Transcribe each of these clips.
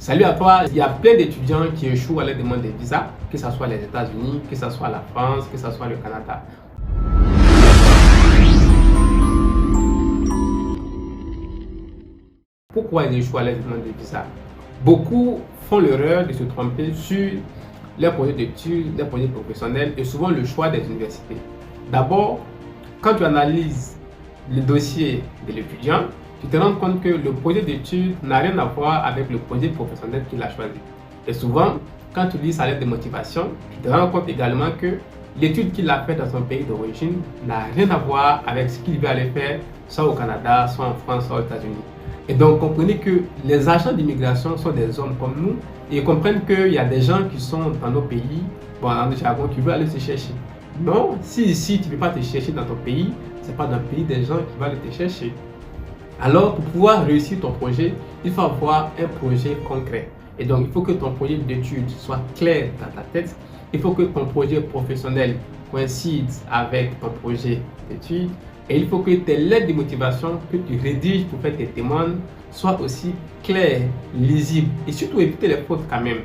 Salut à toi, il y a plein d'étudiants qui échouent à la demande de visa, que ce soit les États-Unis, que ce soit la France, que ce soit le Canada. Pourquoi ils échouent à la demande de visa? Beaucoup font l'erreur de se tromper sur leur projet d'études, leur projet professionnel et souvent le choix des universités. D'abord, quand tu analyses le dossier de l'étudiant, tu te rends compte que le projet d'études n'a rien à voir avec le projet professionnel qu'il a choisi. Et souvent, quand tu lis sa lettre de motivation, tu te rends compte également que l'étude qu'il a faite dans son pays d'origine n'a rien à voir avec ce qu'il veut aller faire, soit au Canada, soit en France, soit aux États-Unis. Et donc, comprenez que les agents d'immigration sont des hommes comme nous et ils comprennent qu'il y a des gens qui sont dans nos pays, dans le jargon, qui veulent aller se chercher. Non, si ici tu ne peux pas te chercher dans ton pays, ce n'est pas dans le pays des gens qui vont aller te chercher. Alors, pour pouvoir réussir ton projet, il faut avoir un projet concret. Et donc, il faut que ton projet d'études soit clair dans ta tête. Il faut que ton projet professionnel coïncide avec ton projet d'études. Et il faut que tes lettres de motivation que tu rédiges pour faire tes demandes soient aussi claires, lisibles et surtout éviter les fautes quand même.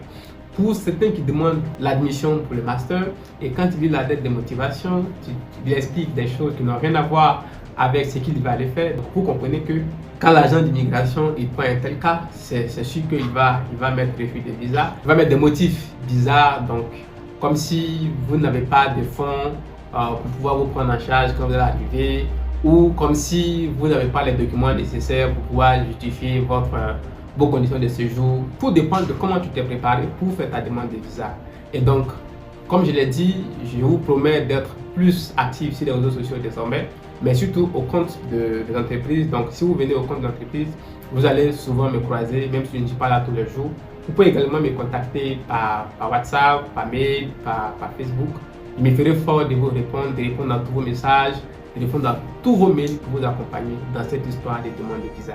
Pour certains qui demandent l'admission pour le master et quand tu lis la lettre de motivation, tu lui expliques des choses qui n'ont rien à voir avec ce qu'il va aller faire. Donc, vous comprenez que quand l'agent d'immigration il prend un tel cas, c'est sûr qu'il va mettre refus de visa, il va mettre des motifs bizarres, donc comme si vous n'avez pas de fonds pour pouvoir vous prendre en charge quand vous allez arriver, ou comme si vous n'avez pas les documents nécessaires pour pouvoir justifier vos conditions de séjour. Tout dépend de comment tu t'es préparé pour faire ta demande de visa. Et donc, comme je l'ai dit, je vous promets d'être plus actif sur les réseaux sociaux désormais, mais surtout au compte des entreprises. Donc, si vous venez au compte d'entreprise, vous allez souvent me croiser, même si je ne suis pas là tous les jours. Vous pouvez également me contacter par WhatsApp, par mail, par Facebook. Je me ferai fort de vous répondre, de répondre à tous vos messages, de répondre à tous vos mails pour vous accompagner dans cette histoire de demande de visa.